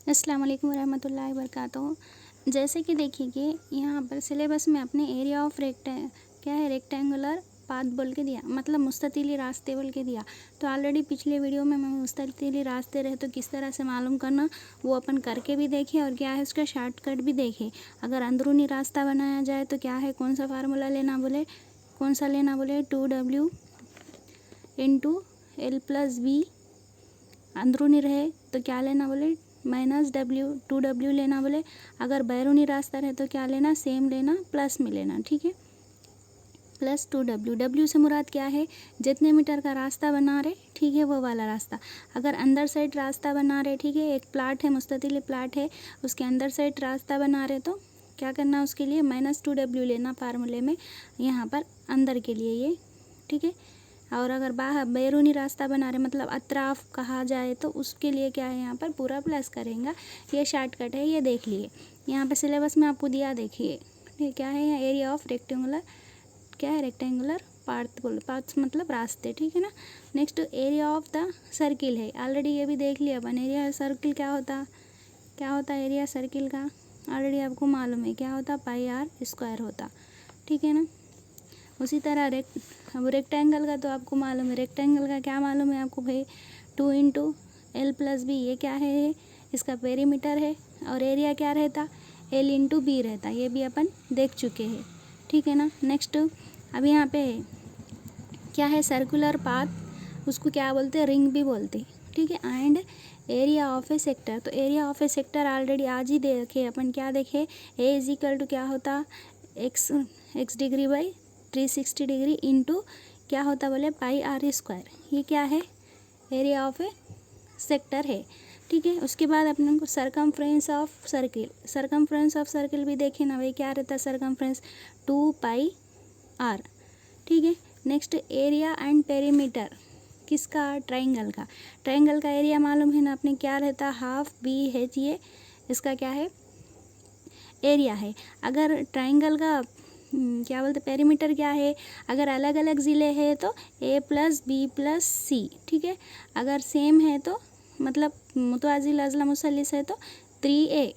अस्सलाम वालेकुम रहमतुल्लाहि वबरकातुहू। जैसे कि देखिए कि यहाँ पर सिलेबस में अपने एरिया ऑफ रेक्टेंगुलर पाथ बोल के दिया, मतलब मुस्ततीली रास्ते बोल के दिया। तो ऑलरेडी पिछले वीडियो में मैं मुस्ततीली रास्ते रहे तो किस तरह से मालूम करना वो अपन करके भी देखे और क्या है उसका शॉर्टकट भी देखे। अगर अंदरूनी रास्ता बनाया जाए तो क्या है, कौन सा फार्मूला लेना बोले, 2W इंटू L+B। अंदरूनी रहे तो क्या लेना बोले -W, 2W लेना बोले। अगर बैरूनी रास्ता रहे तो क्या लेना, सेम लेना, प्लस में लेना, ठीक है, प्लस 2W। W से मुराद क्या है, जितने मीटर का रास्ता बना रहे, ठीक है, वो वाला रास्ता। अगर अंदर साइड रास्ता बना रहे, ठीक है, एक प्लाट है, मुस्ततीली प्लाट है, उसके अंदर साइड रास्ता बना रहे तो क्या करना, उसके लिए -2W लेना फार्मूले में, यहाँ पर अंदर के लिए ये, ठीक है। और अगर बाहर बैरूनी रास्ता बना रहे मतलब अतराफ कहा जाए तो उसके लिए क्या है, यहाँ पर पूरा प्लस करेंगे। ये शॉर्टकट है, ये देख लिए। यहाँ पर सिलेबस में आपको दिया, देखिए ठीक क्या है, एरिया ऑफ रेक्टेंगुलर, क्या है, रेक्टेंगुलर पार्ट्स मतलब रास्ते, ठीक है ना। Next area of the circle है, ऑलरेडी ये भी देख लिया अपन। एरिया सर्किल क्या होता है एरिया सर्किल का, ऑलरेडी आपको मालूम है क्या होता, πr² होता, ठीक है ना। उसी तरह रेक्टेंगल का तो आपको मालूम है, रेक्टेंगल का क्या मालूम है आपको भाई, 2 इंटू L+B, ये क्या है, इसका पेरीमीटर है। और एरिया क्या रहता, L इंटू B रहता, ये भी अपन देख चुके हैं, ठीक है ना। नेक्स्ट अब यहाँ पे क्या है, सर्कुलर पाथ, उसको क्या बोलते हैं, रिंग भी बोलते हैं, ठीक है। And area of a sector, तो area of a sector already आज ही देखे अपन, क्या देखे, A = क्या होता, x degree by 360 degree into क्या होता बोले πr²। ये क्या है, एरिया ऑफ ए सेक्टर है, ठीक है। उसके बाद अपने को सरकमफ्रेंस ऑफ सर्किल भी देखे ना भाई, क्या रहता सरकमफ्रेंस, 2πr, ठीक है। नेक्स्ट एरिया एंड पेरीमीटर किसका, ट्राइंगल का एरिया मालूम है ना अपने, क्या रहता, ½ BH, ये इसका क्या है, एरिया है। अगर ट्राइंगल का क्या बोलते पेरीमीटर क्या है, अगर अलग अलग ज़िले हैं तो A+B+C, ठीक है। अगर सेम है तो मतलब मुतवाज़िल अज़ला मुसल्लिस है तो 3A,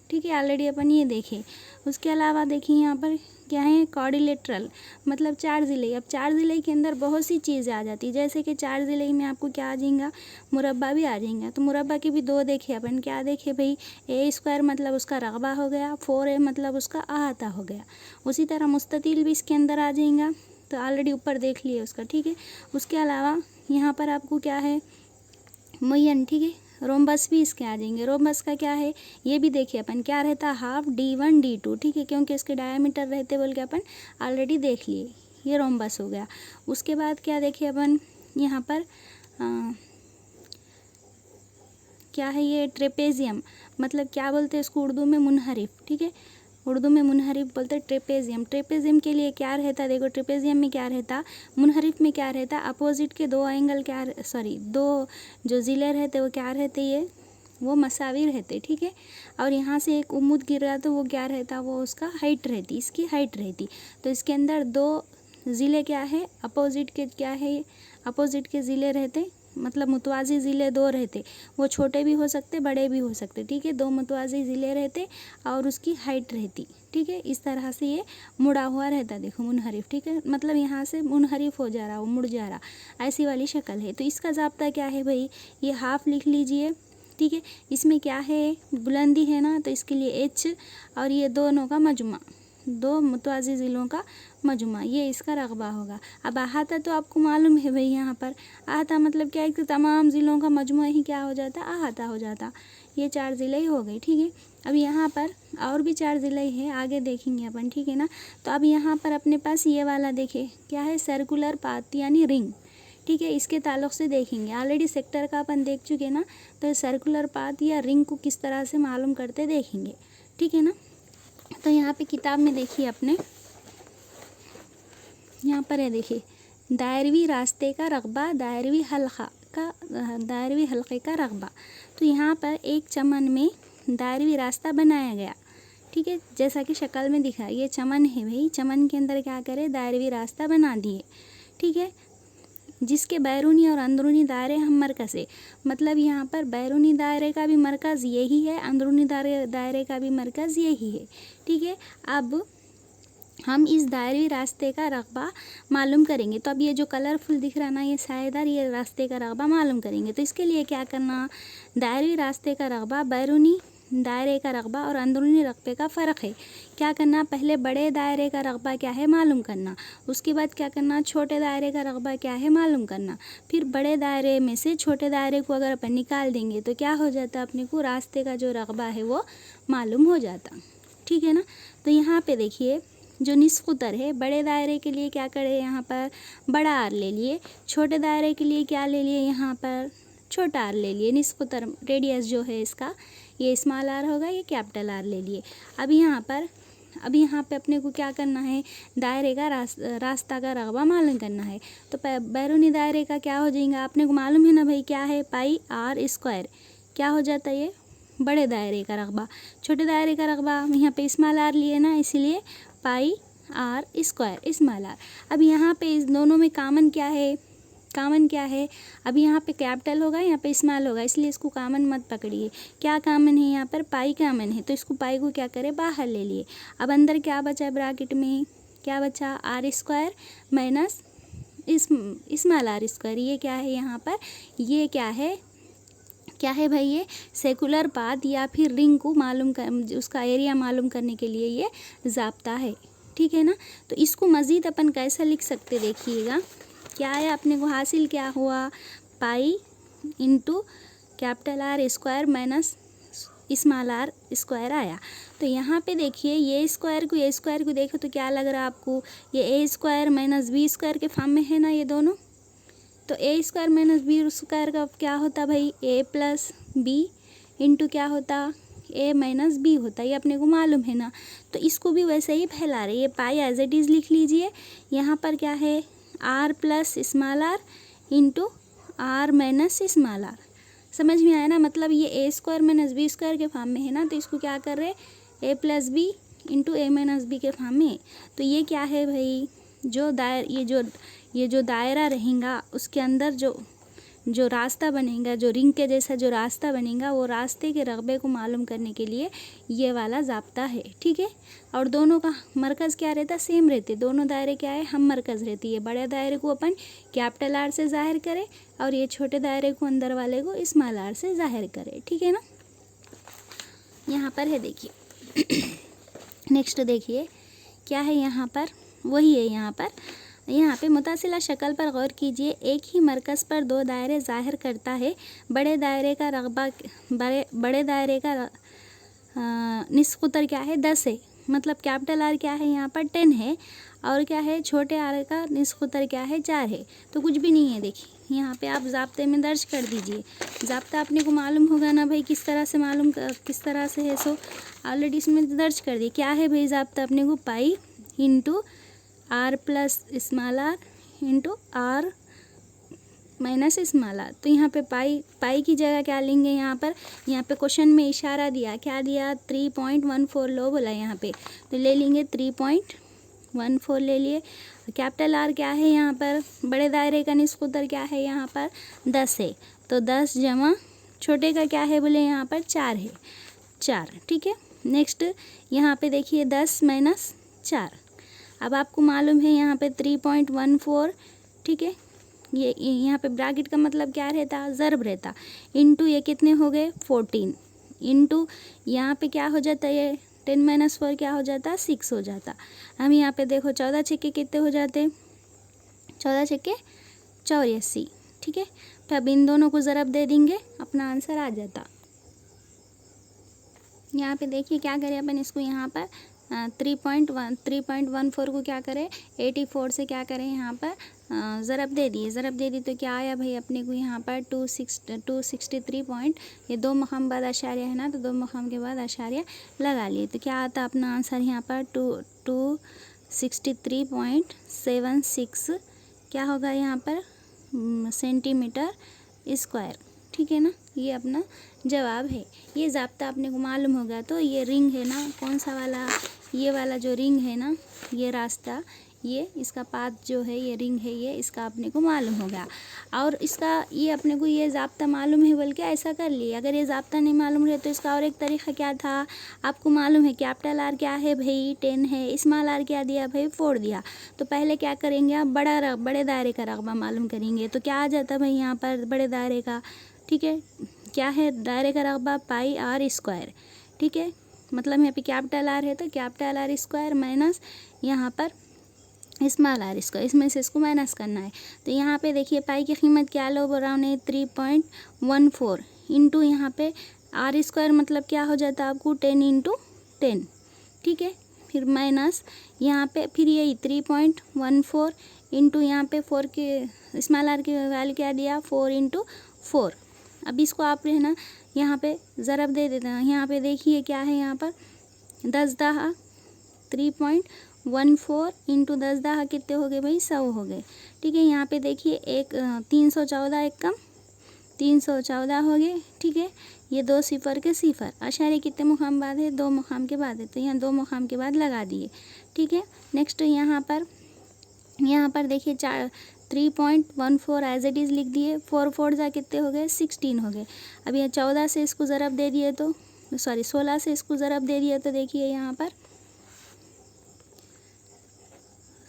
ठीक है, ऑलरेडी अपन ये देखे। उसके अलावा देखिए यहाँ पर क्या है, क्वाड्रिलेटरल, मतलब 4 ज़िले। अब 4 ज़िले के अंदर बहुत सी चीज़ें आ जाती, जैसे कि 4 ज़िले में आपको क्या आ जाएगा, मुरब्बा भी आ जाएगा। तो मुरब्बा के भी 2 देखे अपन, क्या देखे भाई, A² मतलब उसका रकबा हो गया, 4A मतलब उसका अहाता हो गया। उसी तरह मुस्ततील भी इसके अंदर आ जाएगा, तो ऑलरेडी ऊपर देख लिए उसका, ठीक है। उसके अलावा यहाँ पर आपको क्या है, मुय्यन, ठीक है, रोम्बस भी इसके आ जाएंगे। रोम्बस का क्या है, ये भी देखिए अपन, क्या रहता, ½ D1 D2, ठीक है, क्योंकि इसके डायमीटर रहते बोल के अपन ऑलरेडी देख लिए, ये रोम्बस हो गया। उसके बाद क्या देखिए अपन यहाँ पर क्या है, ये ट्रेपेजियम, मतलब क्या बोलते हैं इसको उर्दू में, मुनहरिफ, ठीक है, उर्दू में मुनहरिफ बोलते हैं ट्रेपेजियम के लिए क्या रहता, देखो ट्रेपेजियम में क्या रहता, मुनहरिफ में क्या रहता, अपोजिट के 2 एंगल क्या, सॉरी 2 जो ज़िले रहते वो क्या रहते, ये वो मसावी रहते, ठीक है। और यहाँ से एक उम्मूद गिर रहा तो वो क्या रहता, वो उसका हाइट रहती, इसकी हाइट रहती। तो इसके अंदर 2 ज़िले क्या है, अपोजिट के क्या है, अपोजिट के ज़िले रहते, मतलब मुतवाज़ी ज़िले 2 रहते, वो छोटे भी हो सकते बड़े भी हो सकते, ठीक है। 2 मुतवाज़ी ज़िले रहते और उसकी हाइट रहती, ठीक है। इस तरह से ये मुड़ा हुआ रहता, देखो मुनहरिफ, ठीक है, मतलब यहाँ से मुनहरिफ हो जा रहा, वो मुड़ जा रहा, ऐसी वाली शक्ल है। तो इसका ज़ाब्ता क्या है भाई, ये हाफ लिख लीजिए, ठीक है। इसमें क्या है, बुलंदी है ना, तो इसके लिए H, और ये दोनों का मजमा, 2 मुतवाज़ी ज़िलों का मजमा, ये इसका रकबा होगा। अब अहाता तो आपको मालूम है भाई, यहाँ पर अहाता मतलब क्या है कि तमाम ज़िलों का मजमू ही क्या हो जाता, अहाता हो जाता। ये 4 ज़िले ही हो गए, ठीक है। अब यहाँ पर और भी 4 ज़िले हैं, आगे देखेंगे अपन, ठीक है ना। तो अब यहाँ पर अपने पास ये वाला देखे क्या है, सर्कुलर पाथ यानी रिंग, ठीक है, इसके ताल्लुक से देखेंगे। ऑलरेडी सेक्टर का अपन देख चुके ना, तो सर्कुलर पाथ या रिंग को किस तरह से मालूम करते देखेंगे, ठीक है ना। तो यहाँ पे किताब में देखिए अपने, यहाँ पर है देखिए, दायरवी रास्ते का रकबा, दायरवी हल्के का रकबा। तो यहाँ पर एक चमन में दायरवी रास्ता बनाया गया, ठीक है, जैसा कि शक्ल में दिखा, ये चमन है भाई, चमन के अंदर क्या करे, दायरवी रास्ता बना दिए, ठीक है। जिसके बैरूनी और अंदरूनी दायरे हम मरकज़ है। मतलब यहाँ पर बैरूनी दायरे का भी मरकज़ यही है, अंदरूनी दायरे का भी मरकज़ यही है। ठीक है, अब हम इस दायरी रास्ते का रकबा मालूम करेंगे। तो अब ये जो कलरफुल दिख रहा ना, ये सायेदार, ये रास्ते का रकबा मालूम करेंगे। तो इसके लिए क्या करना, दायरी रास्ते का रकबा बैरूनी दायरे का रकबा और अंदरूनी रकबे का फ़र्क है। क्या करना, पहले बड़े दायरे का रकबा क्या है मालूम करना, उसके बाद क्या करना, छोटे दायरे का रकबा क्या है मालूम करना। फिर बड़े दायरे में से छोटे दायरे को अगर अपन निकाल देंगे तो क्या हो जाता, अपने को रास्ते का जो रकबा है वो मालूम हो जाता। ठीक है ना। तो यहाँ पे देखिए जो निस्फ़ कुतर है, बड़े दायरे के लिए क्या करे, यहाँ पर बड़ा आर ले लिए, छोटे दायरे के लिए क्या ले लिए, यहाँ पर छोटा आर ले लिए। निस्फ़ कुतर रेडियस जो है इसका, ये स्मॉल आर होगा, ये कैपिटल आर ले लिए। अब यहाँ पे अपने को क्या करना है, दायरे का रास्ता का रकबा मालूम करना है। तो बैरूनी दायरे का क्या हो जाएगा, अपने को मालूम है ना भाई, क्या है, पाई आर स्क्वायर। क्या हो जाता है, ये बड़े दायरे का रकबा। छोटे दायरे का रकबा यहाँ पे स्मॉल आर लिए ना, इसलिए पाई आर स्क्वायर स्मॉल आर। अब यहाँ पे इस दोनों में कॉमन क्या है, अब यहाँ पे कैपिटल होगा, यहाँ पे स्मॉल होगा, इसलिए इसको कॉमन मत पकड़िए। क्या कॉमन है, यहाँ पर पाई कॉमन है, तो इसको पाई को क्या करें, बाहर ले लिए। अब अंदर क्या बचा, ब्रैकेट में क्या बचा, R square minus small R square. ये क्या है यहाँ पर, ये क्या है भाई, ये सेकुलर पाथ या फिर रिंग को मालूम कर, उसका एरिया मालूम करने के लिए ये ज़ाब्ता है। ठीक है ना। तो इसको मज़ीद अपन कैसा लिख सकते, देखिएगा क्या है, अपने को हासिल क्या हुआ, pi into capital R square minus small R square आया। तो यहाँ पे देखिए ये स्क्वायर को देखो तो क्या लग रहा है आपको, ये A square minus B square के फॉर्म में है ना ये दोनों। तो ए स्क्वायर माइनस बी स्क्वायर का क्या होता भाई, ए प्लस बी इंटू क्या होता, ए माइनस बी होता, ये अपने को मालूम है ना। तो इसको भी वैसे ही फैला रहे, ये पाई एज इट इज़ लिख लीजिए। यहाँ पर क्या है, R plus small R into R minus small R. समझ में आया ना, मतलब ये A square minus B square के फॉर्म में है ना, तो इसको क्या कर रहे, A plus B into A minus B के फॉर्म में। तो ये क्या है भाई, ये जो दायरा रहेगा उसके अंदर जो रास्ता बनेगा, जो रिंग के जैसा जो रास्ता बनेगा, वो रास्ते के रकबे को मालूम करने के लिए ये वाला ज़ाब्ता है। ठीक है। और दोनों का मरकज़ क्या रहता, सेम रहते, दोनों दायरे क्या है, हम मरकज़ रहती है। बड़े दायरे को अपन कैपिटल आर से ज़ाहिर करें और ये छोटे दायरे को, अंदर वाले को स्मॉल आर से ज़ाहिर करें। ठीक है ना। यहाँ पर है देखिए नेक्स्ट देखिए क्या है, यहाँ पर वही है। यहाँ पे मुतासिला शक्ल पर गौर कीजिए। एक ही मरकज़ पर दो दायरे ज़ाहिर करता है। बड़े दायरे का रकबा, बड़े दायरे का निस्फ़ कुतर क्या है, 10 है। मतलब कैपिटल आर क्या है यहाँ पर 10 है, और क्या है, छोटे आर का निस्फ़ कुतर क्या है, 4 है। तो कुछ भी नहीं है। देखिए यहाँ पे आप ज़ाब्ते में दर्ज कर दीजिए। ज़ाब्ता अपने को मालूम होगा ना भाई, किस तरह से है, सो ऑलरेडी इसमें दर्ज कर दिए। क्या है भाई ज़ाब्ता अपने को, pi into R plus small R into R minus small R. तो यहाँ पे पाई की जगह क्या लेंगे, यहाँ पे क्वेश्चन में इशारा दिया, क्या दिया, 3.14 लो बोला यहाँ पे, तो ले लेंगे 3.14 ले लिए। कैपिटल आर क्या है यहाँ पर, बड़े दायरे का निस्फ़ कुतर क्या है यहाँ पर, 10 है। तो 10 जमा छोटे का क्या है बोले, यहाँ पर 4 है, 4। ठीक है। नेक्स्ट यहाँ पे देखिए 10 माइनस 4। अब आपको मालूम है यहाँ पे 3.14। ठीक है। ये यहाँ पे ब्रैकेट का मतलब क्या रहता, ज़र्ब रहता, इंटू ये कितने हो गए, 14 इंटू यहाँ पे क्या हो जाता है, ये 10 माइनस 4 क्या हो जाता, 6 हो जाता। हम यहाँ पे देखो 14 छक्के कितने हो जाते, 14 छक्के 84। ठीक है। तो अब इन दोनों को ज़रब दे देंगे, अपना आंसर आ जाता। यहाँ पे देखिए क्या करें अपन, इसको यहाँ पर 3.14 को क्या करें, 84 से क्या करें, यहाँ पर ज़रब दे दी तो क्या आया भाई अपने को यहाँ पर 263 पॉइंट, ये 2 मकाम बाद आशार्य है ना, तो 2 मकाम के बाद आशार्य लगा लिए। तो क्या आता अपना आंसर यहाँ पर 263.76 क्या होगा यहाँ पर सेंटीमीटर स्क्वायर। ठीक है ना, ये अपना जवाब है। ये ज़ाब्ता अपने को मालूम होगा। तो ये रिंग है ना, कौन सा वाला, ये वाला जो रिंग है ना, ये रास्ता, ये इसका पाथ जो है, ये रिंग है, ये इसका अपने को मालूम हो गया। और इसका ये अपने को ये ज़ाब्ता मालूम है बोल के ऐसा कर लिए। अगर ये ज़ाब्ता नहीं मालूम रहे तो इसका और एक तरीका क्या था, आपको मालूम है कैपिटल आर क्या है भाई 10 है, स्मॉल आर क्या दिया भाई 4 दिया। तो पहले क्या करेंगे आप, बड़े दायरे का रकबा मालूम करेंगे। तो क्या आ जाता भाई यहाँ पर बड़े दायरे का, ठीक है, क्या है दायरे का रकबा पाई आर स्क्वायर, ठीक है। मतलब यहाँ पे कैपिटल आर है तो कैपिटल आर स्क्वायर माइनस यहाँ पर स्मॉल आर स्क्वायर, इसमें से इसको माइनस करना है। तो यहाँ पे देखिए पाई की कीमत क्या लो बोल रहा हूँ 3.14 इंटू यहाँ पे आर स्क्वायर मतलब क्या हो जाता है आपको 10 इंटू 10, ठीक है। फिर माइनस यहाँ पे फिर यही 3.14 इंटू यहाँ पे 4 के स्मॉल आर की वैल्यू क्या दिया 4 इंटू 4। अब इसको आप है ना यहाँ पे ज़रब दे देते हैं। यहाँ पे देखिए क्या है, यहाँ पर 10 दहा 3.14 इंटू 10 दहा कितने हो गए भाई 100 हो गए, ठीक है। यहाँ पे देखिए एक 314 एक कम 314 हो गए, ठीक है। ये 2 सिफर के सिफर, अशारे कितने मुकाम बाद है 2 मुकाम के बाद है, तो यहाँ 2 मुकाम के बाद लगा दिए, ठीक है। नेक्स्ट यहाँ पर देखिए 3.14 एज इट इज़ लिख दिए, 4 4 जा कितने हो गए 16 हो गए। अब यहाँ 14 से इसको ज़रब दे दिए तो 16 से इसको ज़रब दे दिए तो देखिए यहाँ पर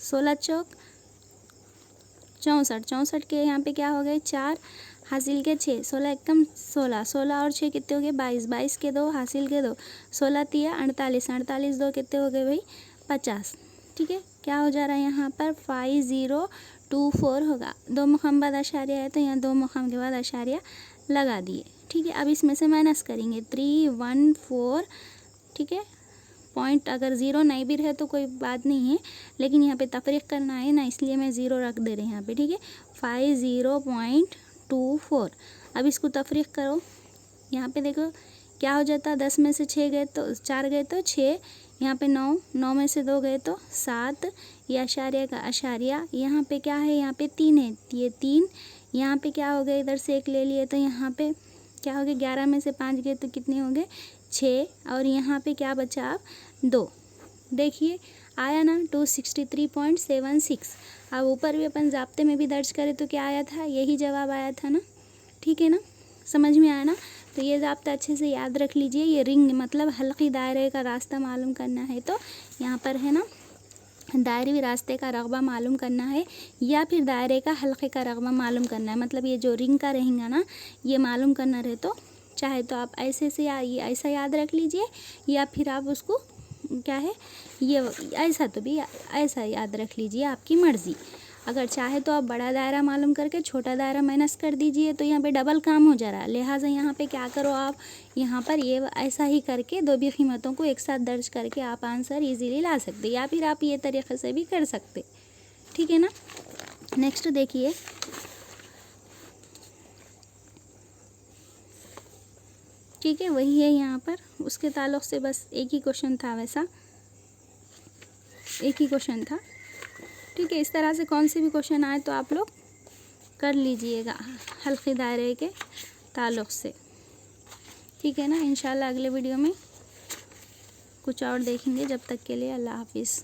16 चौक 64, 64 के यहाँ पे क्या हो गए 4 हासिल के 6, 16 एकम 16, 16 और 6 कितने हो गए 22, 22 के 2 हासिल के 2, 16 तिया 48, 48 2 कितने हो गए भाई 50, ठीक है। क्या हो जा रहा है यहाँ पर 5024 होगा। 2 मुकाम बाद अशारिया है तो यहाँ 2 मुकाम के बाद अशारिया लगा दिए, ठीक है। अब इसमें से माइनस करेंगे 314, ठीक है। पॉइंट अगर ज़ीरो नहीं भी रहे तो कोई बात नहीं है, लेकिन यहाँ पे तफरीक करना है ना, इसलिए मैं ज़ीरो रख दे रही हूँ यहाँ पे, ठीक है। 50.24। अब इसको तफरीक करो, यहाँ पे देखो क्या हो जाता, 10 में से 6 गए तो 4 गए तो 6, यहाँ पे 9, 9 में से 2 गए तो 7, ये अशारिया का अशारिया, यहाँ पे क्या है यहाँ पे 3 है, ये 3, यहाँ पे क्या हो गया इधर से 1 ले लिए तो यहाँ पे क्या हो गया 11 में से 5 गए तो कितने हो गए 6, और यहाँ पे क्या बचा आप 2। देखिए आया ना 263.76। अब ऊपर भी अपन ज़ाब्ते में भी दर्ज करें तो क्या आया था, यही जवाब आया था ना, ठीक है ना, समझ में आया ना। तो ये ज़ाब्ता अच्छे से याद रख लीजिए। ये रिंग मतलब हल्की दायरे का रास्ता मालूम करना है तो यहाँ पर है ना दायरी रास्ते का रकबा मालूम करना है, या फिर दायरे का हल्के का रकबा मालूम करना है। मतलब ये जो रिंग का रहेगा ना ये मालूम करना रहे तो चाहे तो आप ऐसे से या ये ऐसा याद रख लीजिए, या फिर आप उसको क्या है ये ऐसा तो भी ऐसा याद रख लीजिए, आपकी मर्ज़ी। अगर चाहे तो आप बड़ा दायरा मालूम करके छोटा दायरा माइनस कर दीजिए, तो यहाँ पे डबल काम हो जा रहा है। लिहाजा यहाँ पे क्या करो आप, यहाँ पर ये ऐसा ही करके दो भी कीमतों को एक साथ दर्ज करके आप आंसर इजीली ला सकते, या फिर आप ये तरीक़े से भी कर सकते, ठीक है ना। नेक्स्ट देखिए, ठीक है, वही है यहाँ पर, उसके ताल्लुक़ से बस एक ही क्वेश्चन था, वैसा एक ही क्वेश्चन था, ठीक है। इस तरह से कौन से भी क्वेश्चन आए तो आप लोग कर लीजिएगा हल्के दायरे के ताल्लुक़ से, ठीक है ना। इंशाल्लाह अगले वीडियो में कुछ और देखेंगे। जब तक के लिए अल्लाह हाफिज़।